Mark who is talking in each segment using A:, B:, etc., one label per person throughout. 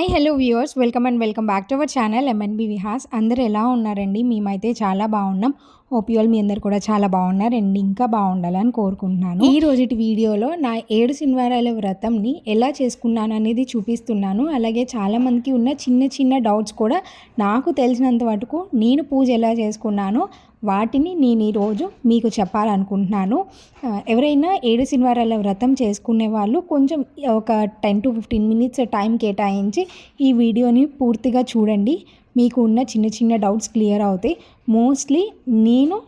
A: Hi hello viewers welcome back to our channel MNB Vihas. అందరూ ఎలా ఉన్నారండి? మేమైతే చాలా బాగున్నాం. హోప్ యూ ఆల్ మీ అందరు కూడా చాలా బాగున్నారు అండ్ ఇంకా బాగుండాలని కోరుకుంటున్నాను. ఈ రోజుటి వీడియోలో నా 7 శనివారాల వ్రతంని ఎలా చేసుకున్నాను అనేది చూపిస్తున్నాను. అలాగే చాలామందికి ఉన్న చిన్న చిన్న డౌట్స్ కూడా నాకు తెలిసినంత మటుకు నేను పూజ ఎలా చేసుకున్నానో వాటిని నేను ఈరోజు మీకు చెప్పాలనుకుంటున్నాను. ఎవరైనా 7 శనివారాల వ్రతం చేసుకునే వాళ్ళు కొంచెం ఒక 10 to 15 మినిట్స్ టైం కేటాయించి ఈ వీడియోని పూర్తిగా చూడండి. మీకు ఉన్న చిన్న చిన్న డౌట్స్ క్లియర్ అవుతాయి. మోస్ట్లీ నేను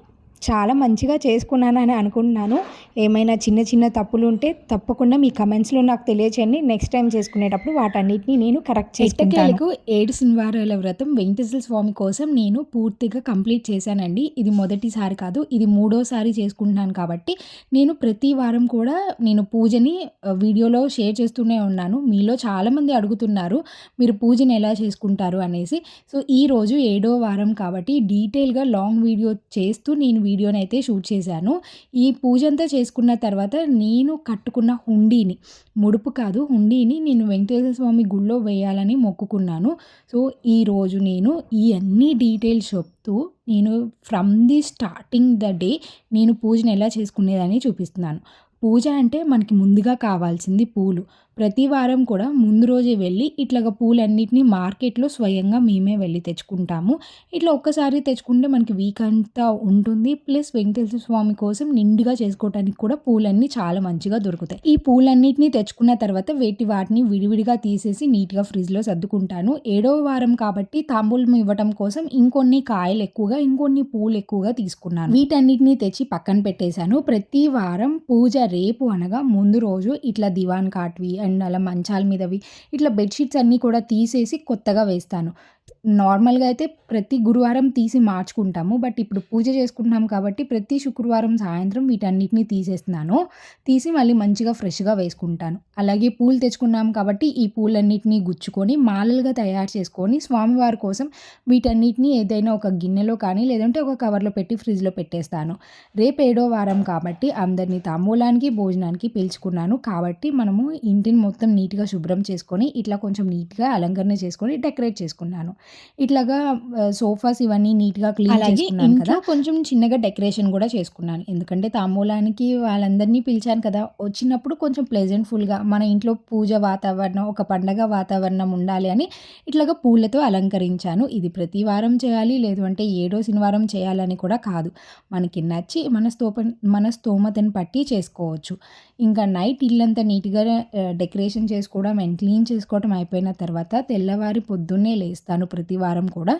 A: చాలా మంచిగా చేసుకున్నానని అనుకుంటున్నాను. ఏమైనా చిన్న చిన్న తప్పులు ఉంటే తప్పకుండా మీ కమెంట్స్లో నాకు తెలియచేయండి. నెక్స్ట్ టైం చేసుకునేటప్పుడు వాటన్నిటిని నేను కరెక్ట్ చేసుకుంటాను. 7 శనివారాల వ్రతం వెంకటేశ్వర స్వామి కోసం నేను పూర్తిగా కంప్లీట్ చేశానండి. ఇది మొదటిసారి కాదు, ఇది మూడోసారి చేసుకుంటున్నాను. కాబట్టి నేను ప్రతి వారం కూడా నేను పూజని వీడియోలో షేర్ చేస్తూనే ఉన్నాను. మీలో చాలామంది అడుగుతున్నారు మీరు పూజని ఎలా చేసుకుంటారు అనేసి. సో ఈరోజు 7వ వారం కాబట్టి డీటెయిల్గా లాంగ్ వీడియో చేస్తూ నేను వీడియోని అయితే షూట్ చేశాను. ఈ పూజ అంతా చేసుకున్న తర్వాత నేను కట్టుకున్న హుండీని, ముడుపు కాదు హుండీని, నేను వెంకటేశ్వర స్వామి గుళ్ళో వేయాలని మొక్కుకున్నాను. సో ఈరోజు నేను ఈ అన్ని డీటెయిల్స్ చెప్తూ నేను from the starting the day నేను పూజను ఎలా చేసుకునేదని చూపిస్తున్నాను. పూజ అంటే మనకి ముందుగా కావాల్సింది పూలు. ప్రతి వారం కూడా ముందు రోజే వెళ్ళి ఇట్లాగ పూలన్నిటినీ మార్కెట్లో స్వయంగా మేమే వెళ్ళి తెచ్చుకుంటాము. ఇట్లా ఒక్కసారి తెచ్చుకుంటే మనకి వీక్ అంతా ఉంటుంది. ప్లస్ వెంకటేశ్వర స్వామి కోసం నిండుగా చేసుకోవడానికి కూడా పూలన్నీ చాలా మంచిగా దొరుకుతాయి. ఈ పూలన్నిటిని తెచ్చుకున్న తర్వాత వాటిని విడివిడిగా తీసేసి నీట్గా ఫ్రిడ్జ్లో సర్దుకుంటాను. 7వ వారం కాబట్టి తాంబూలం ఇవ్వటం కోసం ఇంకొన్ని కాయలు ఎక్కువగా, ఇంకొన్ని పూలు ఎక్కువగా తీసుకున్నాను. వీటన్నిటిని తెచ్చి పక్కన పెట్టేశాను. ప్రతి వారం పూజ రేపు అనగా ముందు రోజు ఇట్లా దివాన్ కాట్వి అండ్ అలా మంచాల మీదవి ఇట్లా బెడ్షీట్స్ అన్నీ కూడా తీసేసి కొత్తగా వేస్తాను. నార్మల్గా అయితే ప్రతి గురువారం తీసి మార్చుకుంటాము. బట్ ఇప్పుడు పూజ చేసుకుంటున్నాం కాబట్టి ప్రతి శుక్రవారం సాయంత్రం వీటన్నిటిని తీసేస్తున్నాను. తీసి మళ్ళీ మంచిగా ఫ్రెష్గా వేసుకుంటాను. అలాగే పూలు తెచ్చుకున్నాం కాబట్టి ఈ పూలన్నిటిని గుచ్చుకొని మాలలుగా తయారు చేసుకొని స్వామివారి కోసం వీటన్నిటిని ఏదైనా ఒక గిన్నెలో కానీ లేదంటే ఒక కవర్లో పెట్టి ఫ్రిడ్జ్లో పెట్టేస్తాను. రేపు 7వ వారం కాబట్టి అందరినీ తాంబూలానికి భోజనానికి పిలుచుకున్నాను. కాబట్టి మనము ఇంటిని మొత్తం నీట్గా శుభ్రం చేసుకొని ఇట్లా కొంచెం నీట్గా అలంకరణ చేసుకొని డెకరేట్ చేసుకున్నాను. ఇట్లాగా సోఫాస్ ఇవన్నీ నీట్గా క్లీన్ చేసుకున్నాను కదా. కొంచెం చిన్నగా డెకరేషన్ కూడా చేసుకున్నాను. ఎందుకంటే తాంబూలానికి వాళ్ళందరినీ పిలిచాను కదా, వచ్చినప్పుడు కొంచెం ప్లెజెంట్ఫుల్గా మన ఇంట్లో పూజ వాతావరణం, ఒక పండగ వాతావరణం ఉండాలి అని ఇట్లాగా పూలతో అలంకరించాను. ఇది ప్రతి వారం చేయాలి లేదు అంటే 7వ శనివారం చేయాలని కూడా కాదు. మనకి నచ్చి మన స్తోమతని పట్టి చేసుకోవచ్చు. ఇంకా నైట్ ఇల్లంతా నీట్గా డెకరేషన్ చేసుకోవడం అండ్ క్లీన్ చేసుకోవడం అయిపోయిన తర్వాత తెల్లవారి పొద్దున్నే లేస్తాను. ప్రతి వారం కూడా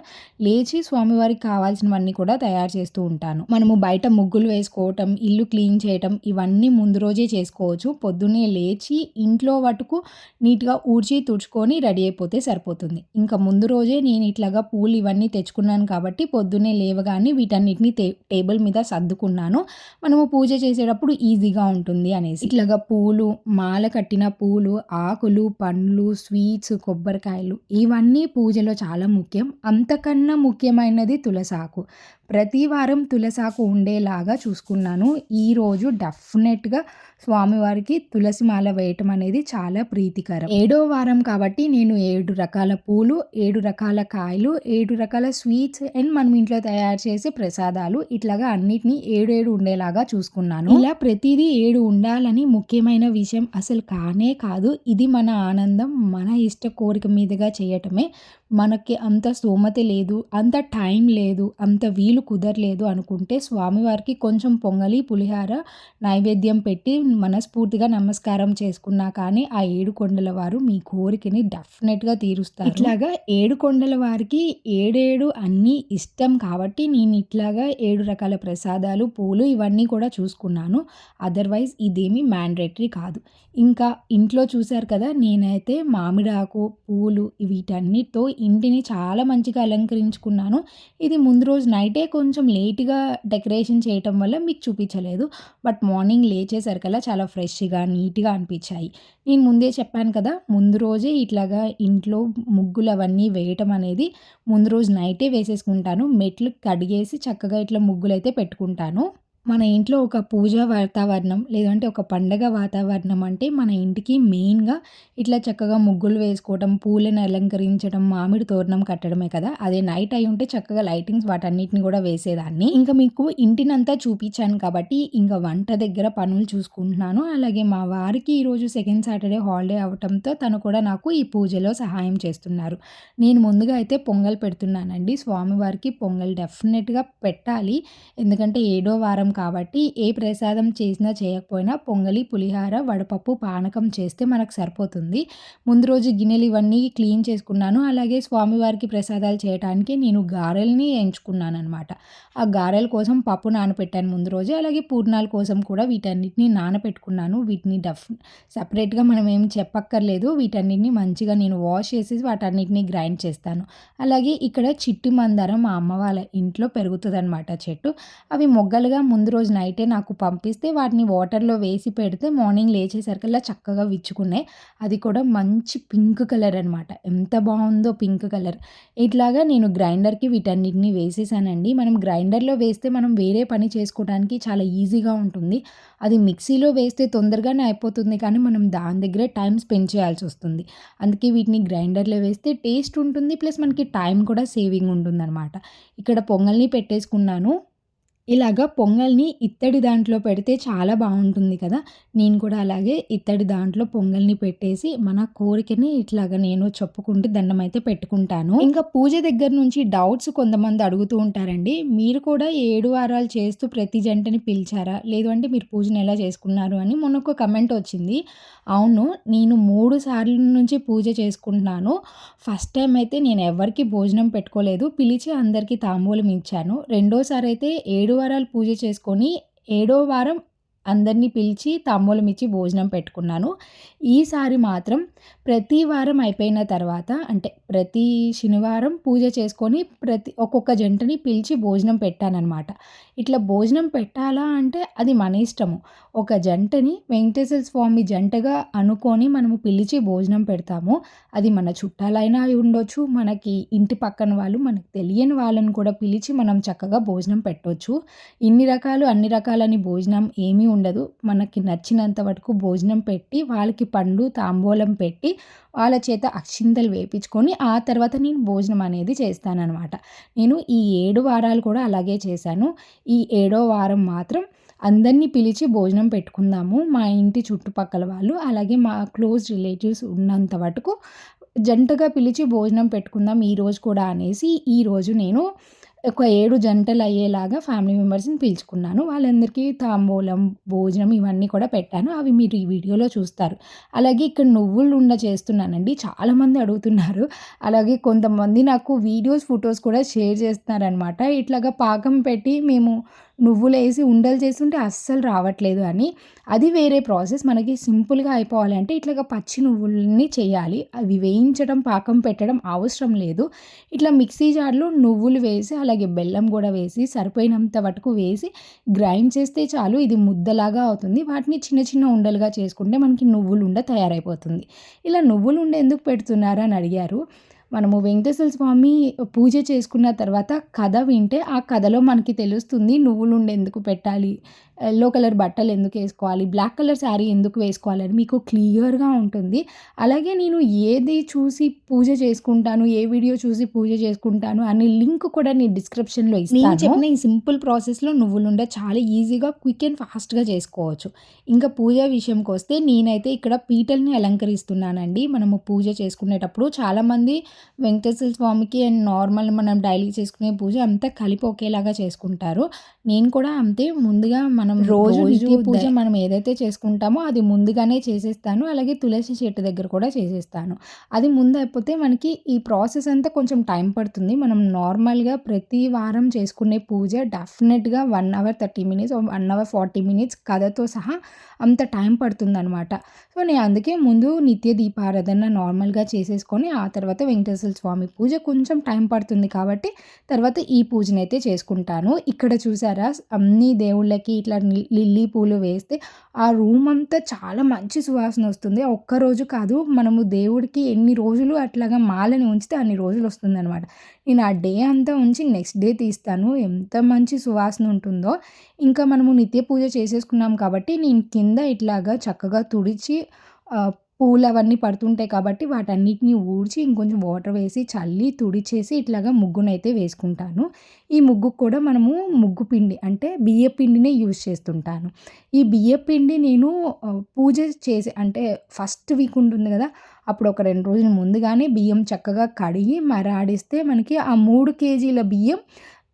A: లేచి స్వామివారికి కావాల్సినవన్నీ కూడా తయారు చేస్తూ ఉంటాను. మనము బయట ముగ్గులు వేసుకోవటం, ఇల్లు క్లీన్ చేయటం ఇవన్నీ ముందు రోజే చేసుకోవచ్చు. పొద్దున్నే లేచి ఇంట్లో వటుకు నీట్గా ఊడ్చి తుడుచుకొని రెడీ అయిపోతే సరిపోతుంది. ఇంకా ముందు రోజే నేను ఇట్లాగా పూలు ఇవన్నీ తెచ్చుకున్నాను కాబట్టి పొద్దున్నే లేవగానే వీటన్నిటిని టేబుల్ మీద సర్దుకున్నాను. మనము పూజ చేసేటప్పుడు ఈజీగా ఉంటుంది అనేసి. ఇట్లాగా పూలు, మాల కట్టిన పూలు, ఆకులు, పండ్లు, స్వీట్స్, కొబ్బరికాయలు ఇవన్నీ పూజలో చాలా ముఖ్యం. అంతకన్నా ముఖ్యమైనది తులసాకు. ప్రతి వారం తులసాకు ఉండేలాగా చూసుకున్నాను. ఈరోజు డెఫినెట్గా స్వామివారికి తులసి మాల వేయటం అనేది చాలా ప్రీతికరం. 7వ వారం కాబట్టి నేను 7 రకాల పూలు, 7 రకాల కాయలు, 7 రకాల స్వీట్స్ అండ్ మనం ఇంట్లో తయారు చేసే ప్రసాదాలు ఇట్లాగా అన్నిటినీ 7 ఉండేలాగా చూసుకున్నాను. ఇలా ప్రతిదీ 7 ఉండాలని ముఖ్యమైన విషయం అసలు కానే కాదు. ఇది మన ఆనందం, మన ఇష్ట కోరిక మీదుగా చేయటమే. మనకి అంత స్తోమత లేదు, అంత టైం లేదు, అంత వీలు కుదరలేదు అనుకుంటే స్వామివారికి కొంచెం పొంగలి, పులిహార నైవేద్యం పెట్టి మనస్ఫూర్తిగా నమస్కారం చేసుకున్నా కానీ ఆ 7 కొండల వారు మీ కోరికని డెఫినెట్గా తీరుస్తారు. ఇట్లాగా 7 కొండల వారికి 7 అన్నీ ఇష్టం కాబట్టి నేను ఇట్లాగా 7 రకాల ప్రసాదాలు, పూలు ఇవన్నీ కూడా చూసుకున్నాను. అదర్వైజ్ ఇదేమీ మ్యాండేటరీ కాదు. ఇంకా ఇంట్లో చూశారు కదా, నేనైతే మామిడాకు, పూలు వీటన్నిటితో ఇంటిని చాలా మంచిగా అలంకరించుకున్నాను. ఇది ముందు రోజు నైటే కొంచెం లేట్గా డెకరేషన్ చేయటం వల్ల మీకు చూపించలేదు. బట్ మార్నింగ్ లేచేసరికల్లా చాలా ఫ్రెష్గా, నీట్గా అనిపించాయి. నేను ముందే చెప్పాను కదా, ముందు రోజే ఇట్లాగా ఇంట్లో ముగ్గులు అవన్నీ వేయటం అనేది ముందు రోజు నైటే వేసేసుకుంటాను. మెట్లు కడిగేసి చక్కగా ఇట్లా ముగ్గులు అయితే పెట్టుకుంటాను. మన ఇంట్లో ఒక పూజా వాతావరణం లేదంటే ఒక పండగ వాతావరణం అంటే మన ఇంటికి మెయిన్‌గా ఇట్లా చక్కగా ముగ్గులు వేసుకోవటం, పూలను అలంకరించడం, మామిడి తోరణం కట్టడమే కదా! అదే నైట్ అయ్యుంటే చక్కగా లైటింగ్స్ వాటన్నిటిని గూడా వేసేదాన్ని. ఇంకా మీకు ఇంటినంతా చూపిచ్చాను కాబట్టి ఇంక వంట దగ్గర పనులు చూసుకుంటున్నాను. అలాగే మా వారికి ఈరోజు సెకండ్ సాటర్‌డే హాలిడే అవ్వటంతో తను కూడా నాకు ఈ పూజలో సహాయం చేస్తున్నారు. నేను ముందుగా అయితే పొంగల్ పెడుతున్నానండి. స్వామివారికి పొంగల్ డెఫినెట్‌గా పెట్టాలి. ఎందుకంటే ఏడో వారం కాబట్టి ఏ ప్రసాదం చేసినా చేయకపోయినా పొంగలి, పులిహార, వడపప్పు, పానకం చేస్తే మనకు సరిపోతుంది. ముందు రోజు గిన్నెలు ఇవన్నీ క్లీన్ చేసుకున్నాను. అలాగే స్వామివారికి ప్రసాదాలు చేయటానికి నేను గారెల్ని ఎంచుకున్నాననమాట. ఆ గారెల కోసం పప్పు నానపెట్టాను ముందు రోజే. అలాగే పూర్ణాల కోసం కూడా వీటన్నిటిని నానపెట్టుకున్నాను. వీటిని సెపరేట్‌గా మనం ఏమి చెప్పక్కర్లేదు. వీటన్నిటిని మంచిగా నేను వాష్ చేసేసి వాటన్నిటిని గ్రైండ్ చేస్తాను. అలాగే ఇక్కడ చిట్టి మందారం మా అమ్మ వాళ్ళ ఇంట్లో పెరుగుతదనమాట చెట్టు. అవి మొగ్గలుగా ముందు రోజు నైటే నాకు పంపిస్తే వాటిని వాటర్‌లో వేసి పెడితే మార్నింగ్ లేచేసరికల్లా చక్కగా విచ్చుకున్నాయి. అది కూడా మంచి పింక్ కలర్ అనమాట. ఎంత బావుందో పింక్ కలర్. ఇట్లాగా నేను గ్రైండర్‌కి వీటన్నిటిని వేసేసానండి. మనం గ్రైండర్‌లో వేస్తే మనం వేరే పని చేసుకోవడానికి చాలా ఈజీగా ఉంటుంది. అది మిక్సీలో వేస్తే తొందరగానే అయిపోతుంది కానీ మనం దాని దగ్గరే టైం స్పెండ్ చేయాల్సొస్తుంది. అందుకే వీటిని గ్రైండర్‌లో వేస్తే టేస్ట్ ఉంటుంది. ప్లస్ మనకి టైం కూడా సేవింగ్ ఉంటుందనమాట. ఇక్కడ పొంగల్ని పెట్టేసుకున్నాను. ఇలాగ పొంగల్ని ఇత్తడి దాంట్లో పెడితే చాలా బావుంటుంది కదా! నేను కూడా అలాగే ఇత్తడి దాంట్లో పొంగల్ని పెట్టేసి మన కోరికని ఇట్లాగ నేను చెప్పుకుంటూ దండమైతే పెట్టుకుంటాను. ఇంకా పూజ దగ్గర నుంచి డౌట్స్ కొంతమంది అడుగుతూ ఉంటారండి. మీరు కూడా 7 వారాలు చేస్తూ ప్రతి జంటని పిలిచారా? లేదు అంటే మీరు పూజను ఎలా చేసుకున్నారు అని మొన్న ఒక కమెంట్ వచ్చింది. అవును. నేను 3 సార్లు నుంచి పూజ చేసుకుంటున్నాను. ఫస్ట్ టైమ్ అయితే నేను ఎవ్వరికీ భోజనం పెట్టుకోలేదు. పిలిచి అందరికీ తాంబూలం ఇచ్చాను. రెండోసారి అయితే 7 వారాలు పూజ చేసుకొని, ఏడో వారం అందరిని పిలిచి తాంబూలం ఇచ్చి భోజనం పెట్టుకున్నాను. ఈసారి మాత్రం ప్రతి వారం అయిపోయిన తర్వాత అంటే ప్రతి శనివారం పూజ చేసుకొని ఒక్కొక్క జంటని పిలిచి భోజనం పెట్టాననమాట. ఇట్లా భోజనం పెట్టాలా అంటే అది మన ఇష్టము. ఒక జంటని వెంకటేశ్వర స్వామి జంటగా అనుకోని మనము పిలిచి భోజనం పెడతాము. అది మన చుట్టాలైనా అయి ఉండొచ్చు, మనకి ఇంటి పక్కన వాళ్ళు, మనకు తెలియని వాళ్ళని కూడా పిలిచి మనం చక్కగా భోజనం పెట్టొచ్చు. ఇన్ని రకాలు, అన్ని రకాలని భోజనం ఏమీ ఉండదు. మనకి నచ్చినంత వరకు భోజనం పెట్టి, వాళ్ళకి పండ్లు, తాంబూలం పెట్టి, వాళ్ళ చేత అక్షింతలు వేపించుకొని, ఆ తర్వాత నేను భోజనం అనేది చేస్తాననమాట. నేను ఈ 7 వారాలు కూడా అలాగే చేశాను. ఈ ఏడో వారం మాత్రం అందరిని పిలిచి భోజనం పెట్టుకుందాము. మా ఇంటి చుట్టుపక్కల వాళ్ళు, అలాగే మా క్లోజ్ రిలేటివ్స్ ఉన్నంత మటుకు జంటగా పిలిచి భోజనం పెట్టుకుందాం ఈరోజు కూడా అనేసి, ఈరోజు నేను ఒక 7 జంటలయ్యేలాగా ఫ్యామిలీ మెంబర్స్‌ని పిలుచుకున్నాను. వాళ్ళందరికీ తాంబూలం, భోజనం ఇవన్నీ కూడా పెట్టాను. అవి మీరు ఈ వీడియోలో చూస్తారు. అలాగే ఇక్కడ నువ్వులుండ చేస్తున్నానండి. చాలామంది అడుగుతున్నారు. అలాగే కొంతమంది నాకు వీడియోస్, ఫోటోస్ కూడా షేర్ చేస్తున్నారనమాట. ఇట్లాగా పాకం పెట్టి మేము నువ్వులేసి ఉండలు చేస్తుంటే అస్సలు రావట్లేదు అని. అది వేరే ప్రాసెస్. మనకి సింపుల్‌గా అయిపోవాలంటే ఇట్లాగా పచ్చి నువ్వుల్ని చేయాలి. అవి వేయించడం, పాకం పెట్టడం అవసరం లేదు. ఇట్లా మిక్సీ జార్‌లో నువ్వులు వేసి, అలాగే బెల్లం గూడా వేసి, సరిపోయినంత వరకు వేసి గ్రైండ్ చేస్తే చాలు. ఇది ముద్దలాగా అవుతుంది. వాటిని చిన్న చిన్న ఉండలుగా చేసుకుంటే మనకి నువ్వులుండ తయారైపోతుంది. ఇలా నువ్వులుండ ఎందుకు పెడుతున్నారు అని అడిగారు. మనము వెంకటేశ్వర స్వామి పూజ చేసుకున్న తర్వాత కథ వింటే, ఆ కథలో మనకి తెలుస్తుంది నువ్వులుండ ఎందుకు పెట్టాలి, యెల్లో కలర్ బట్టలు ఎందుకు ఏసుకోవాలి, బ్లాక్ కలర్ శారీ ఎందుకు వేసుకోవాలని మీకు క్లియర్‌గా ఉంటుంది. అలాగే నేను ఏది చూసి పూజ చేసుకుంటాను, ఏ వీడియో చూసి పూజ చేసుకుంటాను అనే లింక్ కూడా నేను డిస్క్రిప్షన్‌లో ఇస్తాను. నేను చెప్పిన ఈ సింపుల్ ప్రాసెస్‌లో నువ్వులుండ చాలా ఈజీగా, క్విక్ అండ్ ఫాస్ట్‌గా చేసుకోవచ్చు. ఇంకా పూజ విషయంకొస్తే నేనైతే ఇక్కడ పీటల్ని అలంకరిస్తున్నానండి. మనము పూజ చేసుకునేటప్పుడు చాలామంది వెంకటేశ్వర స్వామికి అండ్ నార్మల్ మనం డైలీ చేసుకునే పూజ అంతా కలిపి ఒకేలాగా చేసుకుంటారు. నేను కూడా అంతే. ముందుగా మనం రోజు నిత్య పూజ మనం ఏదైతే చేసుకుంటామో అది ముందుగానే చేసేస్తాను. అలాగే తులసి చెట్టు దగ్గర కూడా చేసేస్తాను. అది ముందు అయిపోతే మనకి ఈ ప్రాసెస్ అంతా కొంచెం టైం పడుతుంది. మనం నార్మల్‌గా ప్రతి వారం చేసుకునే పూజ డెఫినెట్‌గా 1 అవర్ 30 మినిట్స్, 1 అవర్ 40 మినిట్స్ కథతో సహా అంత టైం పడుతుందనమాట. సో, నేను అందుకే ముందు నిత్య దీపారాధన నార్మల్‌గా చేసేసుకొని, ఆ తర్వాత వెంకటేశ్వర స్వామి పూజ కొంచెం టైం పడుతుంది కాబట్టి, తర్వాత ఈ పూజనైతే చేసుకుంటాను. ఇక్కడ చూసారా అన్ని దేవుళ్ళకి ఇట్లా ఇట్లా లిల్లీ పూలు వేస్తే ఆ రూమ్ అంతా చాలా మంచి సువాసన వస్తుంది. ఒక్కరోజు కాదు, మనము దేవుడికి ఎన్ని రోజులు అట్లాగా మాలని ఉంచితే అన్ని రోజులు వస్తుందనమాట. నేను ఆ డే అంతా ఉంచి నెక్స్ట్ డే తీస్తాను. ఎంత మంచి సువాసన ఉంటుందో. ఇంకా మనము నిత్య పూజ చేసేసుకున్నాం కాబట్టి నేను కింద ఇట్లాగా చక్కగా తుడిచి పూలవన్నీ పడుతుంటాయి కాబట్టి వాటన్నిటిని ఊడ్చి ఇంకొంచెం వాటర్ వేసి చల్లి తుడిచేసి ఇట్లాగా ముగ్గునైతే వేసుకుంటాను. ఈ ముగ్గుకు కూడా మనము ముగ్గు పిండి అంటే బియ్యపు పిండినే యూజ్ చేస్తుంటాను. ఈ బియ్యపు పిండి నేను పూజ చేసి అంటే ఫస్ట్ వీక్ ఉంటుంది కదా, అప్పుడు ఒక 2 రోజులు ముందుగానే బియ్యం చక్కగా కడిగి మరాడిస్తే మనకి ఆ 3 కేజీల బియ్యం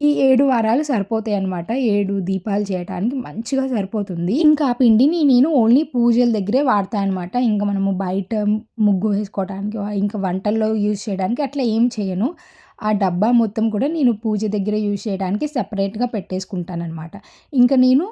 A: ఈ 7 వారాలు సరిపోతాయన్నమాట. 7 దీపాలు చేయటానికి మంచిగా సరిపోతుంది. ఇంకా ఆ పిండిని నేను ఓన్లీ పూజల దగ్గరే వాడతా అనమాట. ఇంక మనము బయట ముగ్గు వేసుకోవటానికి, ఇంకా వంటల్లో యూజ్ చేయడానికి అట్లా ఏం చేయను. ఆ డబ్బా మొత్తం కూడా నేను పూజ దగ్గర యూజ్ చేయడానికి సెపరేట్‌గా పెట్టేసుకుంటాననమాట. ఇంక నేను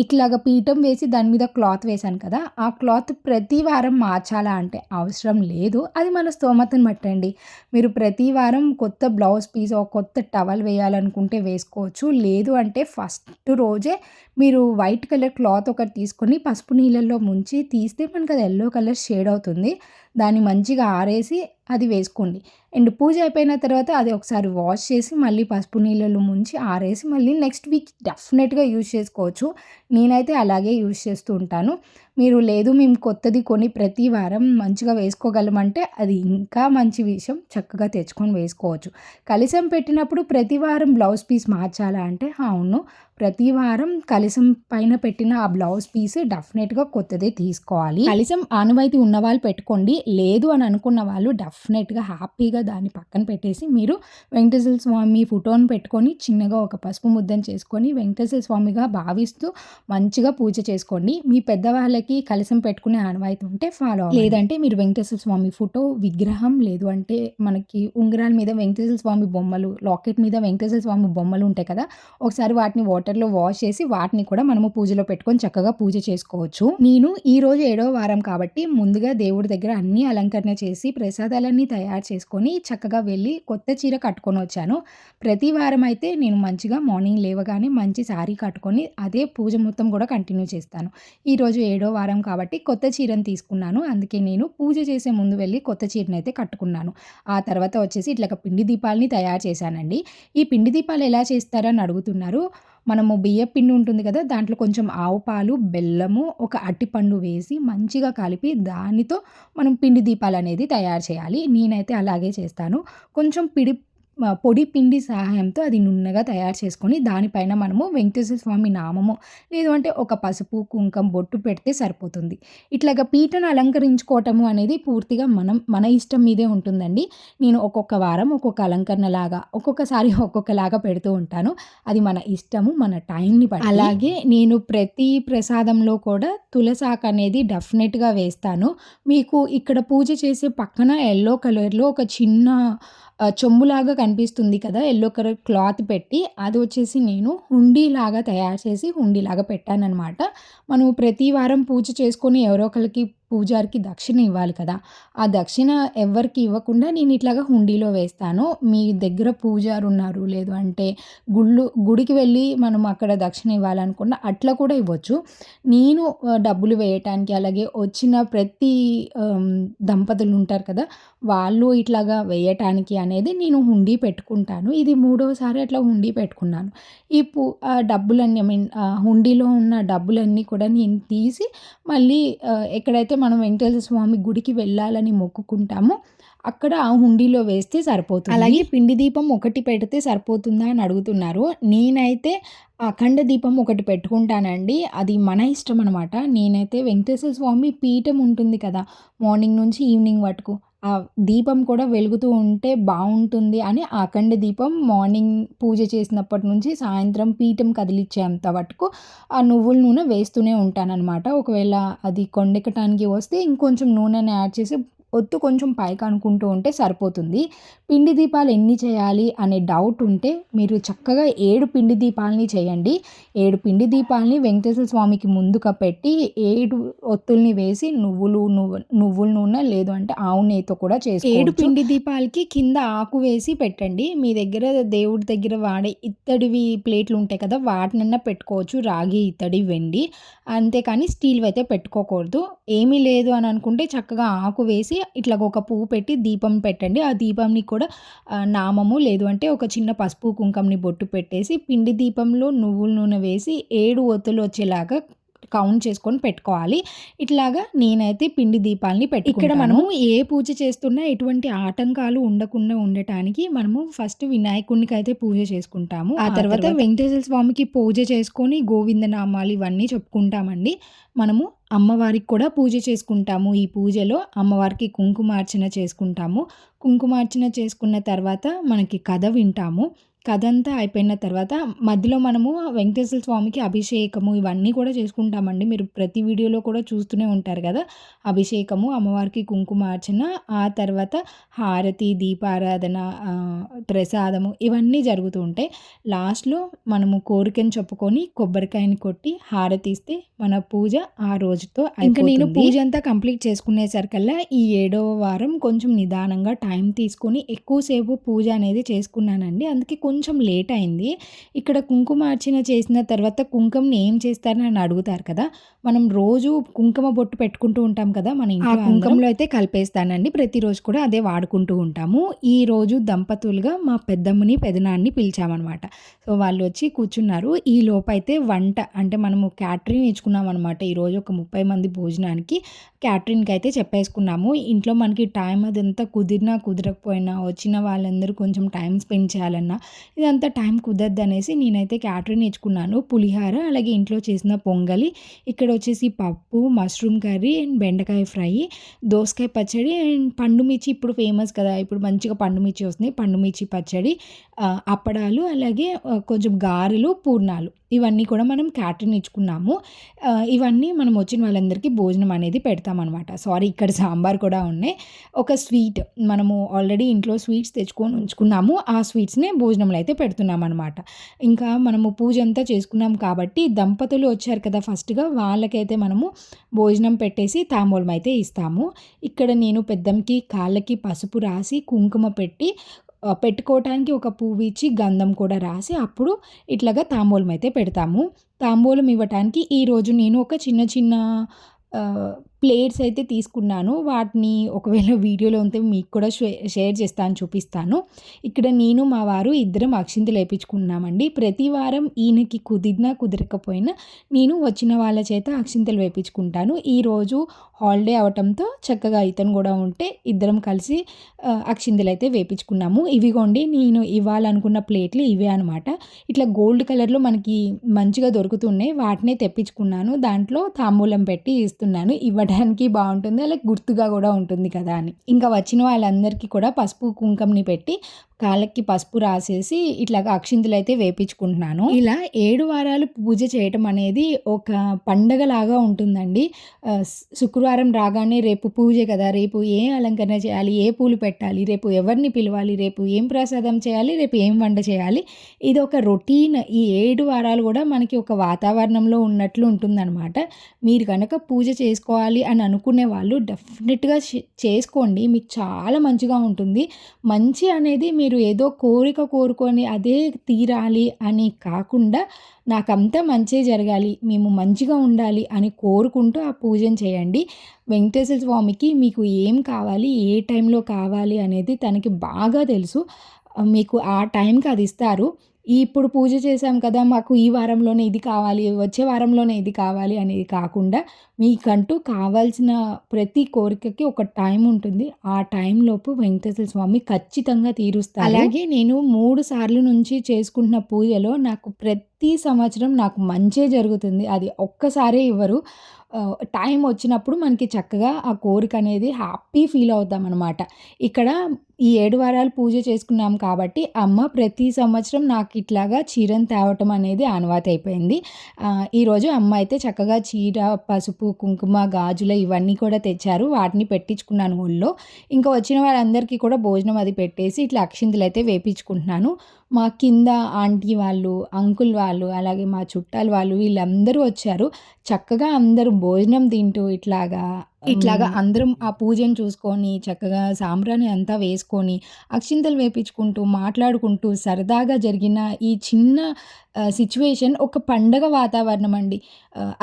A: ఇట్లాగా పీఠం వేసి దాని మీద క్లాత్ వేశాను కదా, ఆ క్లాత్ ప్రతి వారం మార్చాలా అంటే అవసరం లేదు. అది మన స్తోమతను బట్టండి. మీరు ప్రతి వారం కొత్త బ్లౌజ్ పీస్, కొత్త టవల్ వేయాలనుకుంటే వేసుకోవచ్చు. లేదు అంటే ఫస్ట్ రోజే మీరు వైట్ కలర్ క్లాత్ ఒకటి తీసుకొని పసుపు నీళ్ళల్లో ముంచి తీస్తే మనకు అది యెల్లో కలర్ షేడ్ అవుతుంది. దాన్ని మంచిగా ఆరేసి అది వేసుకోండి. అండ్ పూజ అయిపోయిన తర్వాత అది ఒకసారి వాష్ చేసి మళ్ళీ పసుపు నీళ్ళలో ముంచి ఆరేసి మళ్ళీ నెక్స్ట్ వీక్ డెఫినెట్‌గా యూజ్ చేసుకోవచ్చు. నేనైతే అలాగే యూజ్ చేస్తూ ఉంటాను. మీరు లేదు మేము కొత్తది కొని ప్రతి వారం మంచిగా వేసుకోగలమంటే అది ఇంకా మంచి విషయం. చక్కగా తెచ్చుకొని వేసుకోవచ్చు. కలశం పెట్టినప్పుడు ప్రతి వారం బ్లౌజ్ పీస్ మార్చాలా అంటే అవును. ప్రతి వారం కలశం పైన పెట్టిన ఆ బ్లౌజ్ పీస్ డెఫినెట్‌గా కొత్తదే తీసుకోవాలి. కలశం ఆనవాయితీ ఉన్నవాళ్ళు పెట్టుకోండి. లేదు అని అనుకున్న వాళ్ళు డెఫినెట్‌గా హ్యాపీగా దాన్ని పక్కన పెట్టేసి మీరు వెంకటేశ్వర స్వామి ఫోటోని పెట్టుకొని చిన్నగా ఒక పసుపు ముద్దను చేసుకొని వెంకటేశ్వర స్వామిగా భావిస్తూ మంచిగా పూజ చేసుకోండి. మీ పెద్దవాళ్ళకి కలశం పెట్టుకునే ఆనవాయితీ ఉంటే ఫాలో అవ్వండి. లేదంటే మీరు వెంకటేశ్వర స్వామి ఫోటో, విగ్రహం, లేదు అంటే మనకి ఉంగరాల మీద వెంకటేశ్వర స్వామి బొమ్మలు, లాకెట్ మీద వెంకటేశ్వర స్వామి బొమ్మలు ఉంటాయి కదా, ఒకసారి వాటిని వాటర్‌లో వాష్ చేసి వాటిని కూడా మనము పూజలో పెట్టుకొని చక్కగా పూజ చేసుకోవచ్చు. నేను ఈరోజు 7వ వారం కాబట్టి ముందుగా దేవుడి దగ్గర అన్నీ అలంకరణ చేసి ప్రసాదాలన్నీ తయారు చేసుకొని చక్కగా వెళ్ళి కొత్త చీర కట్టుకొని వచ్చాను. ప్రతి వారం అయితే నేను మంచిగా మార్నింగ్ లేవగానే మంచి శారీ కట్టుకొని అదే పూజ మొత్తం కూడా కంటిన్యూ చేస్తాను. ఈరోజు 7వ వారం కాబట్టి కొత్త చీరను తీసుకున్నాను. అందుకే నేను పూజ చేసే ముందు వెళ్ళి కొత్త చీరనైతే కట్టుకున్నాను. ఆ తర్వాత వచ్చేసి ఇట్లాగ పిండి దీపాలని తయారు చేశానండి. ఈ పిండి దీపాలు ఎలా చేస్తారని అడుగుతున్నారు. మనము బియ్యపు పిండి ఉంటుంది కదా, దాంట్లో కొంచెం ఆవు పాలు, బెల్లము, ఒక అరటిపండు వేసి మంచిగా కలిపి దానితో మనం పిండి దీపాలనేది తయారు చేయాలి. నేనైతే అలాగే చేస్తాను. కొంచెం పొడి పిండి సహాయంతో అది నున్నగా తయారు చేసుకొని దానిపైన మనము వెంకటేశ్వర స్వామి నామము, లేదు అంటే ఒక పసుపు, కుంకం బొట్టు పెడితే సరిపోతుంది. ఇట్లాగా పీటను అలంకరించుకోవటము అనేది పూర్తిగా మన ఇష్టం మీదే ఉంటుందండి. నేను ఒక్కొక్క వారం ఒక్కొక్క అలంకరణలాగా, ఒక్కొక్కసారి ఒక్కొక్కలాగా పెడుతూ ఉంటాను. అది మన ఇష్టము, మన టైంని బట్టి. అలాగే నేను ప్రతి ప్రసాదంలో కూడా తులసాకు అనేది డెఫినెట్‌గా వేస్తాను. మీకు ఇక్కడ పూజ చేసే పక్కన యెల్లో కలర్‌లో ఒక చిన్న చెంబులాగా కనిపిస్తుంది కదా, యెల్లో కలర్ క్లాత్ పెట్టి, అది వచ్చేసి నేను హుండీలాగా తయారు చేసి హుండీలాగా పెట్టాననమాట. మనం ప్రతి వారం పూజ చేసుకొని ఎవరో ఒకళ్ళకి పూజారికి దక్షిణ ఇవ్వాలి కదా, ఆ దక్షిణ ఎవ్వరికి ఇవ్వకుండా నేను ఇట్లాగా హుండీలో వేస్తాను. మీ దగ్గర పూజారు ఉన్నారు, లేదు అంటే గుడికి వెళ్ళి మనం అక్కడ దక్షిణ ఇవ్వాలనుకున్న అట్లా కూడా ఇవ్వచ్చు. నేను డబ్బులు వేయటానికి, అలాగే వచ్చిన ప్రతి దంపతులు ఉంటారు కదా, వాళ్ళు ఇట్లాగా వేయటానికి అనేది నేను హుండీ పెట్టుకుంటాను. ఇది 3వసారి అట్లా హుండీ పెట్టుకున్నాను. ఈ డబ్బులన్నీ హుండీలో ఉన్న డబ్బులన్నీ కూడా నేను తీసి మళ్ళీ ఎక్కడైతే మనం వెంకటేశ్వర స్వామి గుడికి వెళ్ళాలని మొక్కుకుంటామో అక్కడ ఆ హుండీలో వేస్తే సరిపోతుంది. అలాగే పిండి దీపం ఒకటి పెడితే సరిపోతుందా అని అడుగుతున్నారు. నేనైతే అఖండ దీపం ఒకటి పెట్టుకుంటానండి. అది మన ఇష్టం అనమాట. నేనైతే వెంకటేశ్వర స్వామి పీఠం ఉంటుంది కదా, మార్నింగ్ నుంచి ఈవినింగ్ వరకు ఆ దీపం కూడా వెలుగుతూ ఉంటే బావుంటుంది అని ఆ అఖండ దీపం మార్నింగ్ పూజ చేసినప్పటి నుంచి సాయంత్రం పీఠం కదిలిచ్చేంత వరకు ఆ నువ్వుల నూనె వేస్తూనే ఉంటాననమాట. ఒకవేళ అది కొండెక్కటానికి వస్తే ఇంకొంచెం నూనెని యాడ్ చేసి ఒత్తు కొంచెం పైకి అనుకుంటూ ఉంటే సరిపోతుంది. పిండి దీపాలు ఎన్ని చేయాలి అనే డౌట్ ఉంటే మీరు చక్కగా 7 పిండి దీపాలని చేయండి. 7 పిండి దీపాలని వెంకటేశ్వర స్వామికి ముందుగా పెట్టి 7 ఒత్తుల్ని వేసి నువ్వుల నూనె లేదు అంటే ఆవు నెయ్యితో కూడా చేసుకోవచ్చు. 7 పిండి దీపాలకి కింద ఆకు వేసి పెట్టండి. మీ దగ్గర దేవుడి దగ్గర వాడే ఇత్తడివి ప్లేట్లు ఉంటాయి కదా, వాటినన్నా పెట్టుకోవచ్చు. రాగి, ఇత్తడి, వెండి, అంతేకాని స్టీల్‌వి అయితే పెట్టుకోకూడదు. ఏమీ లేదు అని అనుకుంటే చక్కగా ఆకు వేసి ఇట్లా ఒక పువ్వు పెట్టి దీపం పెట్టండి. ఆ దీపంని కూడా నామము లేదు అంటే ఒక చిన్న పసుపు కుంకంని బొట్టు పెట్టేసి పిండి దీపంలో నువ్వుల నూనె వేసి 7 ఒత్తులు వచ్చేలాగా కౌంట్ చేసుకొని పెట్టుకోవాలి. ఇట్లాగా నేనైతే పిండి దీపాలని పెట్టుకుంటాను. ఇక్కడ మనము ఏ పూజ చేస్తున్నా ఎటువంటి ఆటంకాలు ఉండకుండా ఉండటానికి మనము ఫస్ట్ వినాయకుడికి అయితే పూజ చేసుకుంటాము. ఆ తర్వాత వెంకటేశ్వర స్వామికి పూజ చేసుకొని గోవిందనామాలు ఇవన్నీ చెప్పుకుంటామండి. మనము అమ్మవారికి కూడా పూజ చేసుకుంటాము. ఈ పూజలో అమ్మవారికి కుంకుమార్చన చేసుకుంటాము. కుంకుమార్చన చేసుకున్న తర్వాత మనకి కథ వింటాము. కథ అంతా అయిపోయిన తర్వాత మధ్యలో మనము వెంకటేశ్వర స్వామికి అభిషేకము ఇవన్నీ కూడా చేసుకుంటామండి. మీరు ప్రతి వీడియోలో కూడా చూస్తూనే ఉంటారు కదా. అభిషేకము, అమ్మవారికి కుంకుమార్చన, ఆ తర్వాత హారతి, దీపారాధన, ప్రసాదము ఇవన్నీ జరుగుతూ ఉంటాయి. లాస్ట్‌లో మనము కోరికను చెప్పుకొని కొబ్బరికాయని కొట్టి హారతి ఇస్తే మన పూజ ఆ రోజుతో అయిపోతుంది. ఇంకా నేను పూజ అంతా కంప్లీట్ చేసుకునేసరికల్లా ఈ 7వ వారం కొంచెం నిదానంగా టైం తీసుకొని ఎక్కువసేపు పూజ అనేది చేసుకున్నానండి. అందుకే కొంచెం లేట్ అయింది. ఇక్కడ కుంకుమార్చన చేసిన తర్వాత కుంకుమని ఏం చేస్తారని నన్ను అడుగుతారు కదా. మనం రోజు కుంకుమ బొట్టు పెట్టుకుంటూ ఉంటాం కదా మన ఇంట్లో. ఆ కుంకుమలో అయితే కలిపేస్తానండి. ప్రతిరోజు కూడా అదే వాడుకుంటూ ఉంటాము. ఈరోజు దంపతులుగా మా పెద్దమ్మని పెదనాన్ని పిలిచామన్నమాట. సో వాళ్ళు వచ్చి కూర్చున్నారు. ఈ లోపైతే వంట అంటే మనము క్యాటరింగ్ ఇచ్చుకున్నాం అనమాట. ఈరోజు ఒక 30 మంది భోజనానికి క్యాటరింగ్కి అయితే చెప్పేసుకున్నాము. ఇంట్లో మనకి టైం అదంతా కుదిరినా కుదరకపోయినా వచ్చిన వాళ్ళందరూ కొంచెం టైం స్పెండ్ చేయాలన్నా ఇదంతా టైం కుదరదు అనేసి నేనైతే క్యాటరింగ్ ఇచ్చుకున్నాను. పులిహార, అలాగే ఇంట్లో చేసిన పొంగలి, ఇక్కడ వచ్చేసి పప్పు, మష్రూమ్ కర్రీ అండ్ బెండకాయ ఫ్రై, దోసకాయ పచ్చడి అండ్ పండు మిర్చి ఇప్పుడు ఫేమస్ కదా, ఇప్పుడు మంచిగా పండు మిర్చి వస్తున్నాయి. పండు మిర్చి పచ్చడి, అప్పడాలు, అలాగే కొంచెం గారెలు, పూర్ణాలు ఇవన్నీ కూడా మనం క్యాటరింగ్ ఇచ్చుకున్నాము. ఇవన్నీ మనం వచ్చిన వాళ్ళందరికీ భోజనం అనేది పెడతామన్నమాట. సారీ, ఇక్కడ సాంబార్ కూడా ఉన్నాయి. ఒక స్వీట్ మనము ఆల్రెడీ ఇంట్లో స్వీట్స్ తెచ్చుకొని ఉంచుకున్నాము. ఆ స్వీట్స్నే భోజనంలో అయితే పెడుతున్నామన్నమాట. ఇంకా మనము పూజ అంతా చేసుకున్నాం కాబట్టి దంపతులు వచ్చారు కదా ఫస్ట్గా, వాళ్ళకైతే మనము భోజనం పెట్టేసి తాంబూలం అయితే ఇస్తాము. ఇక్కడ నేను పెద్దంకి కాళ్ళకి పసుపు రాసి కుంకుమ పెట్టి పెట్టుకోవటానికి ఒక పువ్వు ఇచ్చి గంధం కూడా రాసి అప్పుడు ఇట్లాగా తాంబూలం అయితే పెడతాము. తాంబూలం ఇవ్వటానికి ఈరోజు నేను ఒక చిన్న చిన్న ప్లేట్స్ అయితే తీసుకున్నాను. వాటిని ఒకవేళ వీడియోలో ఉంటే మీకు కూడా షేర్ చేస్తాను, చూపిస్తాను. ఇక్కడ నేను మా వారు ఇద్దరం అక్షింతలు వేయించుకున్నామండి. ప్రతి వారం ఈయనకి కుదిరినా కుదరకపోయినా నేను వచ్చిన వాళ్ళ చేత అక్షింతలు వేయించుకుంటాను. ఈరోజు హాలిడే అవటంతో చక్కగా ఇతను కూడా ఉంటే ఇద్దరం కలిసి అక్షింతలు అయితే వేయించుకున్నాము. ఇవిగోండి నేను ఇవ్వాలనుకున్న ప్లేట్లు ఇవే అనమాట. ఇట్లా గోల్డ్ కలర్లో మనకి మంచిగా దొరుకుతున్నాయి. వాటినే తెప్పించుకున్నాను. దాంట్లో తాంబూలం పెట్టి ఇస్తున్నాను. ఇవ్వడానికి బాగుంటుంది, అలాగే గుర్తుగా కూడా ఉంటుంది కదా అని. ఇంకా వచ్చిన వాళ్ళందరికీ కూడా పసుపు కుంకంని పెట్టి కాళ్ళకి పసుపు రాసేసి ఇట్లాగా అక్షింతలు అయితే వేపించుకుంటున్నాను. ఇలా 7 వారాలు పూజ చేయటం అనేది ఒక పండగలాగా ఉంటుందండి. శుక్రవారం రాగానే రేపు పూజే కదా, రేపు ఏ అలంకరణ చేయాలి, ఏ పూలు పెట్టాలి, రేపు ఎవరిని పిలవాలి, రేపు ఏం ప్రసాదం చేయాలి, రేపు ఏం వంట చేయాలి, ఇది ఒక రొటీన్. ఈ 7 వారాలు కూడా మనకి ఒక వాతావరణంలో ఉన్నట్లు ఉంటుందన్నమాట. మీరు కనుక పూజ చేసుకోవాలి అని అనుకునే వాళ్ళు డెఫినెట్గా చేసుకోండి. మీకు చాలా మంచిగా ఉంటుంది. మంచి అనేది మీరు ఏదో కోరిక కోరుకొని అదే తీరాలి అని కాకుండా నాకంతా మంచే జరగాలి, మేము మంచిగా ఉండాలి అని కోరుకుంటూ ఆ పూజను చేయండి. వెంకటేశ్వర స్వామికి మీకు ఏం కావాలి, ఏ టైంలో కావాలి అనేది తనకి బాగా తెలుసు. మీకు ఆ టైంకి అది ఇస్తారు. ఇప్పుడు పూజ చేసాం కదా, మాకు ఈ వారంలోనే ఇది కావాలి, వచ్చే వారంలోనే ఇది కావాలి అనేది కాకుండా మీకంటూ కావాల్సిన ప్రతి కోరికకి ఒక టైం ఉంటుంది. ఆ టైంలోపు వెంకటేశ్వర స్వామి ఖచ్చితంగా తీరుస్తారు. అలాగే నేను 3 సార్లు నుంచి చేసుకుంటున్న పూజలో నాకు ప్రతి సంవత్సరం నాకు మంచే జరుగుతుంది. అది ఒక్కసారే ఇవ్వరు. టైం వచ్చినప్పుడు మనకి చక్కగా ఆ కోరిక అనేది హ్యాపీ ఫీల్ అవుతాం అనమాట. ఇక్కడ ఈ 7 వారాలు పూజ చేసుకున్నాం కాబట్టి అమ్మ ప్రతి సంవత్సరం నాకు ఇట్లాగా చీరను తేవటం అనేది ఆనవాయితీ అయిపోయింది. ఈరోజు అమ్మ అయితే చక్కగా చీర, పసుపు, కుంకుమ, గాజులు ఇవన్నీ కూడా తెచ్చారు. వాటిని పెట్టించుకున్నాను ఒళ్ళో. ఇంకా వచ్చిన వాళ్ళందరికీ కూడా భోజనం అది పెట్టేసి ఇట్లా అక్షింతలైతే వేపించుకుంటున్నాను. మా కింద ఆంటీ వాళ్ళు, అంకుల్ వాళ్ళు, అలాగే మా చుట్టాలు వాళ్ళు వీళ్ళందరూ వచ్చారు. చక్కగా అందరూ భోజనం తింటూ ఇట్లాగా అందరం ఆ పూజను చూసుకొని, చక్కగా సాంబ్రాణి అంతా వేసుకొని, అక్షింతలు వేపించుకుంటూ, మాట్లాడుకుంటూ సరదాగా జరిగిన ఈ చిన్న సిట్యుయేషన్ ఒక పండగ వాతావరణం అండి.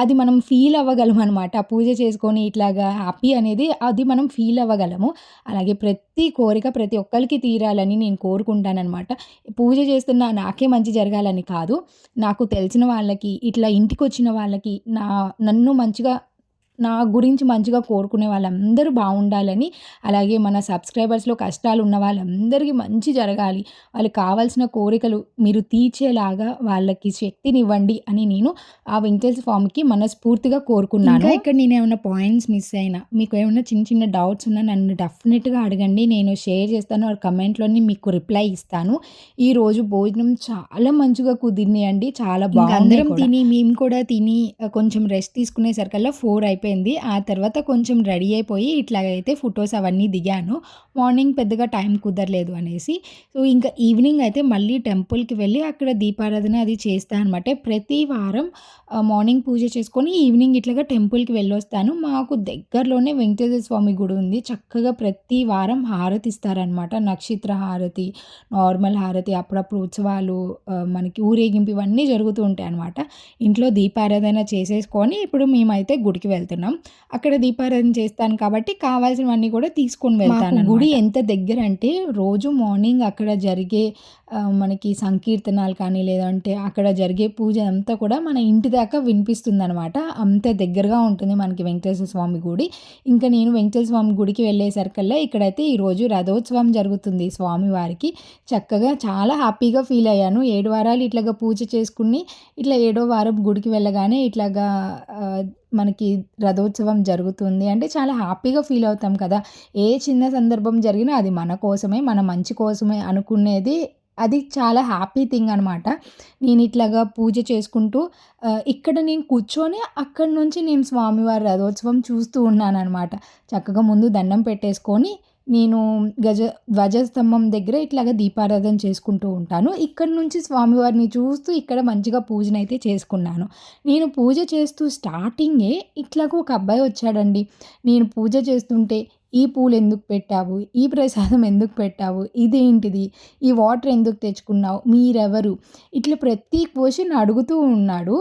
A: అది మనం ఫీల్ అవ్వగలం అనమాట. ఆ పూజ చేసుకొని ఇట్లాగా హ్యాపీ అనేది అది మనం ఫీల్ అవ్వగలము. అలాగే ప్రతి కోరిక ప్రతి ఒక్కళ్ళకి తీరాలని నేను కోరుకుంటాననమాట. పూజ చేస్తున్న నాకే మంచి జరగాలని కాదు. నాకు తెలిసిన వాళ్ళకి, ఇట్లా ఇంటికొచ్చిన వాళ్ళకి, నన్ను మంచిగా నా గురించి మంచిగా కోరుకునే వాళ్ళందరూ బావుండాలని, అలాగే మన సబ్స్క్రైబర్స్‌లో కష్టాలున్న వాళ్ళందరికీ మంచి జరగాలి. వాళ్ళకి కావాల్సిన కోరికలు మీరు తీర్చేలాగా వాళ్ళకి శక్తినివ్వండి అని నేను ఆ వెంకటేశ్వర స్వామికి మనస్ఫూర్తిగా కోరుకున్నాను. ఇంకా ఇక్కడ నేనేమన్నా పాయింట్స్ మిస్ అయినా, మీకు ఏమన్నా చిన్న చిన్న డౌట్స్ ఉన్నా నన్ను డెఫినిట్‌గా అడగండి. నేను షేర్ చేస్తాను. ఆ కమెంట్‌లోని మీకు రిప్లై ఇస్తాను. ఈరోజు భోజనం చాలా మంచిగా కుదిరినాయండి. చాలా బాగుంది. అందరం తిని, మేము కూడా తిని కొంచెం రెస్ట్ తీసుకునేసరికల్లా 4 అయిపోయింది. ఆ తర్వాత కొంచెం రెడీ అయిపోయి ఇట్లాగైతే ఫొటోస్ అవన్నీ దిగాను. మార్నింగ్ పెద్దగా టైం కుదరలేదు అనేసి. సో, ఇంకా ఈవినింగ్ అయితే మళ్ళీ టెంపుల్‌కి వెళ్ళి అక్కడ దీపారాధన అది చేస్తా అనమాట. ప్రతి వారం మార్నింగ్ పూజ చేసుకొని ఈవినింగ్ ఇట్లాగా టెంపుల్‌కి వెళ్ళొస్తాను. మాకు దగ్గరలోనే వెంకటేశ్వర స్వామి గుడి ఉంది. చక్కగా ప్రతి వారం హారతి ఇస్తారనమాట. నక్షత్ర హారతి, నార్మల్ హారతి, అప్పుడప్పుడు ఉత్సవాలు, మనకి ఊరేగింపు ఇవన్నీ జరుగుతూ ఉంటాయనమాట. ఇంట్లో దీపారాధన చేసేసుకొని ఇప్పుడు మేమైతే గుడికి వెళ్తున్నాం. అక్కడ దీపారాధన చేస్తాను కాబట్టి కావాల్సినవన్నీ కూడా తీసుకొని వెళ్తాననమాట. గుడి ఎంత దగ్గరంటే రోజు మార్నింగ్ అక్కడ జరిగే మనకి సంకీర్తనాలు కానీ, లేదంటే అక్కడ జరిగే పూజ అంతా కూడా మన ఇంటి దాకా వినిపిస్తుందనమాట. అంత దగ్గరగా ఉంటుంది మనకి వెంకటేశ్వర స్వామి గుడి. ఇంకా నేను వెంకటేశ్వర స్వామి గుడికి వెళ్ళేసరికల్లా ఇక్కడైతే ఈరోజు రథోత్సవం జరుగుతుంది స్వామివారికి. చక్కగా చాలా హ్యాపీగా ఫీల్ అయ్యాను. 7 వారాలు ఇట్లాగా పూజ చేసుకుని, ఇట్లా 7వ వారం గుడికి వెళ్ళగానే ఇట్లాగా మనకి రథోత్సవం జరుగుతుంది అంటే చాలా హ్యాపీగా ఫీల్ అవుతాం కదా! ఏ చిన్న సందర్భం జరిగినా అది మన కోసమే, మన మంచి కోసమే అనుకునేది అది చాలా హ్యాపీ థింగ్ అనమాట. నేను ఇట్లాగా పూజ చేసుకుంటూ ఇక్కడ నేను కూర్చొని అక్కడి నుంచి నేను స్వామివారి రథోత్సవం చూస్తూ ఉన్నాననమాట. చక్కగా ముందు దండం పెట్టేసుకొని నేను ధ్వజస్తంభం దగ్గర ఇట్లాగా దీపారాధన చేసుకుంటూ ఉంటాను. ఇక్కడి నుంచి స్వామివారిని చూస్తూ ఇక్కడ మంచిగా పూజనైతే చేసుకున్నాను. నేను పూజ చేస్తూ స్టార్టింగే ఇట్లాగ ఒక అబ్బాయి వచ్చాడండి. నేను పూజ చేస్తుంటే ఈ పూలు ఎందుకు పెట్టావు? ఈ ప్రసాదం ఎందుకు పెట్టావు? ఇదేంటిది? ఈ వాటర్ ఎందుకు తెచ్చుకున్నావు? మీరెవరు? ఇట్లా ప్రతి క్వెషన్ అడుగుతూ ఉన్నాడు.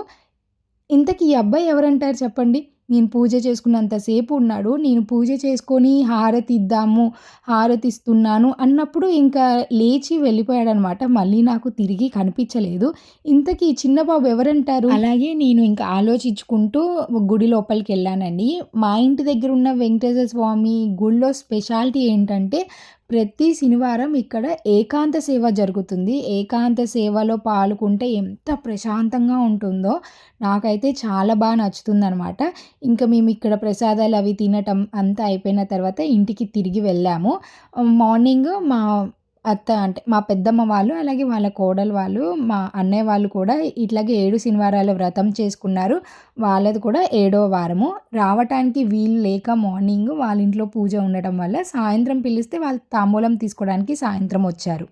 A: ఇంతకీ ఈ అబ్బాయి ఎవరంటారు చెప్పండి? నేను పూజ చేసుకున్నంత సేపు ఉన్నాడు. నేను పూజ చేసుకొని హారతిద్దాము, హారతిస్తున్నాను అన్నప్పుడు ఇంకా లేచి వెళ్ళిపోయాడనమాట. మళ్ళీ నాకు తిరిగి కనిపించలేదు. ఇంతకీ ఈ చిన్న బాబు ఎవరంటారు? అలాగే నేను ఇంకా ఆలోచించుకుంటూ గుడి లోపలికెళ్ళానండి. మా ఇంటి దగ్గర ఉన్న వెంకటేశ్వర స్వామి గుడిలో స్పెషాలిటీ ఏంటంటే ప్రతి శనివారం ఇక్కడ ఏకాంత సేవ జరుగుతుంది. ఏకాంత సేవలో పాల్గొంటే ఎంత ప్రశాంతంగా ఉంటుందో నాకైతే చాలా బాగా నచ్చుతుందనమాట. ఇంకా మేము ఇక్కడ ప్రసాదాలు అవి తినటం అంతా అయిపోయిన తర్వాత ఇంటికి తిరిగి వెళ్ళాము. మార్నింగ్ మా అత్త అంటే మా పెద్దమ్మ వాళ్ళు, అలాగే వాళ్ళ కోడలు వాళ్ళు, మా అన్నయ్య వాళ్ళు కూడా ఇట్లాగే 7 శనివారాల వ్రతం చేసుకున్నారు. వాళ్ళది కూడా 7వ వారము. రావటానికి వీలు లేక మార్నింగ్ వాళ్ళ ఇంట్లో పూజ ఉండటం వల్ల సాయంత్రం పిలిస్తే వాళ్ళు తాంబూలం తీసుకోవడానికి సాయంత్రం వచ్చారు.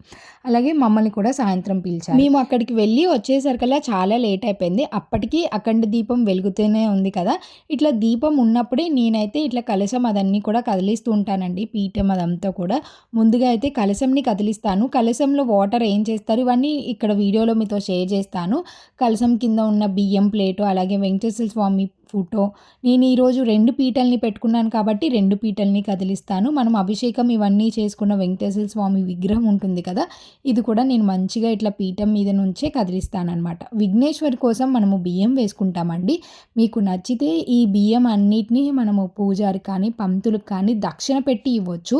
A: అలాగే మమ్మల్ని కూడా సాయంత్రం పిలిచారు. మేము అక్కడికి వెళ్ళి వచ్చేసరికల్లా చాలా లేట్ అయిపోయింది. అప్పటికి అఖండ దీపం వెలుగుతూనే ఉంది కదా! ఇట్లా దీపం ఉన్నప్పుడే నేనైతే ఇట్లా కలశం అదన్నీ కూడా కదిలిస్తూ ఉంటానండి. పీఠం అదంతా కూడా. ముందుగా అయితే కలశంని కదిలిస్తాను. కలశంలో వాటర్ ఏం చేస్తారు ఇవన్నీ ఇక్కడ వీడియోలో మీతో షేర్ చేస్తాను. కలశం కింద ఉన్న బియ్యం ప్లేటు, అలాగే వెంకటేశ్వర స్వామి ఫోటో. నేను ఈరోజు 2 పీటల్ని పెట్టుకున్నాను కాబట్టి 2 పీటల్ని కదిలిస్తాను. మనం అభిషేకం ఇవన్నీ చేసుకున్న వెంకటేశ్వర స్వామి విగ్రహం ఉంటుంది కదా! ఇది కూడా నేను మంచిగా ఇట్లా పీఠం మీద నుంచే కదిలిస్తాననమాట. విఘ్నేశ్వరి కోసం మనము బియ్యం వేసుకుంటామండి. మీకు నచ్చితే ఈ బియ్యం అన్నిటినీ మనము పూజారికి కానీ, పంతులకు కానీ దక్షిణ పెట్టి ఇవ్వచ్చు.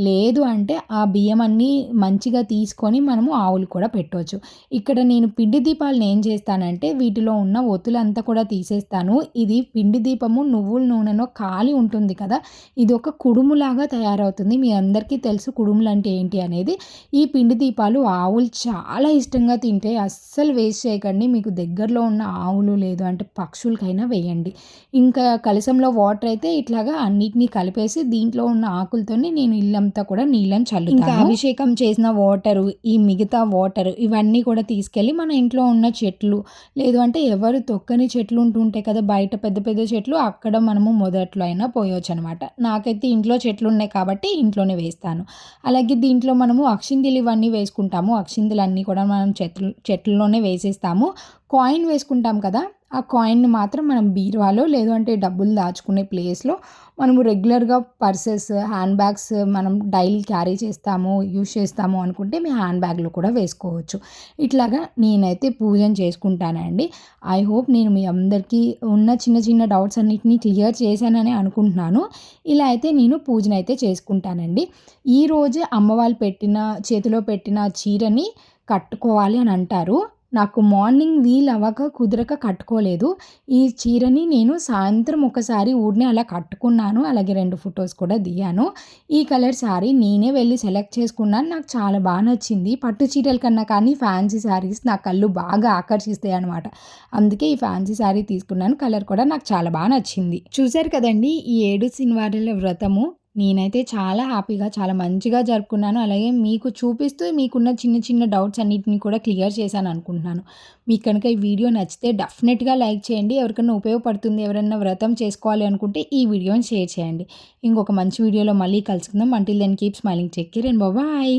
A: లేదు అంటే ఆ బియ్యం అన్నీ మంచిగా తీసుకొని మనము ఆవులు కూడా పెట్టవచ్చు. ఇక్కడ నేను పిండి దీపాలను ఏం చేస్తానంటే వీటిలో ఉన్న ఒత్తులంతా కూడా తీసేస్తాను. ఇది పిండి దీపము నువ్వుల నూనెలో కాలి ఉంటుంది కదా, ఇది ఒక కుడుములాగా తయారవుతుంది. మీ అందరికీ తెలుసు కుడుములు అంటే ఏంటి అనేది. ఈ పిండి దీపాలు ఆవులు చాలా ఇష్టంగా తింటే అస్సలు వేస్ట్ చేయకండి. మీకు దగ్గరలో ఉన్న ఆవులు లేదు అంటే పక్షులకైనా వేయండి. ఇంకా కలశంలో వాటర్ అయితే ఇట్లాగా అన్నిటినీ కలిపేసి దీంట్లో ఉన్న ఆకులతోని నేను ఇల్లంతా కూడా నీళ్ళని చల్లుతాను. ఇంకా అభిషేకం చేసిన వాటరు, ఈ మిగతా వాటర్ ఇవన్నీ కూడా తీసుకెళ్ళి మన ఇంట్లో ఉన్న చెట్లు, లేదు అంటే ఎవరు తొక్కని చెట్లు ఉంటుంటాయి కదా బయట పెద్ద పెద్ద చెట్లు, అక్కడ మనము మొదట్లో అయినా పోయొచ్చు అనమాట. నాకైతే ఇంట్లో చెట్లు ఉన్నాయి కాబట్టి ఇంట్లోనే వేస్తాను. అలాగే దీంట్లో మనము అక్షింతలు ఇవన్నీ వేసుకుంటాము. అక్షింతలు అన్నీ కూడా మనం చెట్లలోనే వేసేస్తాము. కాయిన్ వేసుకుంటాం కదా, ఆ కాయిన్‌ని మాత్రం మనం బీరువాలో లేదు అంటే డబ్బులు దాచుకునే ప్లేస్‌లో మనము రెగ్యులర్‌గా పర్సెస్, హ్యాండ్ బ్యాగ్స్ మనం డైలీ క్యారీ చేస్తాము, యూజ్ చేస్తాము అనుకుంటే మీ హ్యాండ్ బ్యాగ్‌లో కూడా వేసుకోవచ్చు. ఇట్లాగా నేనైతే పూజను చేసుకుంటానండి. ఐ హోప్ నేను మీ అందరికీ ఉన్న చిన్న చిన్న డౌట్స్ అన్నిటిని క్లియర్ చేశానని అనుకుంటున్నాను. ఇలా అయితే నేను పూజనైతే చేసుకుంటానండి. ఈరోజే అమ్మవాళ్ళు చేతిలో పెట్టిన చీరని కట్టుకోవాలి అని అంటారు. నాకు మార్నింగ్ వీలవ్వక కుదరక కట్టుకోలేదు. ఈ చీరని నేను సాయంత్రం ఒకసారి ఊరినే అలా కట్టుకున్నాను. అలాగే 2 ఫోటోస్ కూడా దిగాను. ఈ కలర్ శారీ నేనే వెళ్ళి సెలెక్ట్ చేసుకున్నాను. నాకు చాలా నచ్చింది. పట్టు చీరల కన్నా కానీ ఫ్యాన్సీ శారీస్ నా కళ్ళు బాగా ఆకర్షిస్తాయనమాట. అందుకే ఈ ఫ్యాన్సీ శారీ తీసుకున్నాను. కలర్ కూడా నాకు చాలా నచ్చింది. చూసారు కదండీ ఈ 7 శనివారాల వ్రతము. నేనైతే చాలా హ్యాపీగా, చాలా మంచిగా జరుపుకున్నాను. అలాగే మీకు చూపిస్తూ మీకున్న చిన్న చిన్న డౌట్స్ అన్నిటిని కూడా క్లియర్ చేశాను అనుకుంటున్నాను. మీకు కనుక ఈ వీడియో నచ్చితే డెఫినెట్‌గా లైక్ చేయండి. ఎవరికైనా ఉపయోగపడుతుంది, ఎవరైనా వ్రతం చేసుకోవాలి అనుకుంటే ఈ వీడియోని షేర్ చేయండి. ఇంకొక మంచి వీడియోలో మళ్ళీ కలుసుకుందాం. Until then keep smiling. Take care and bye.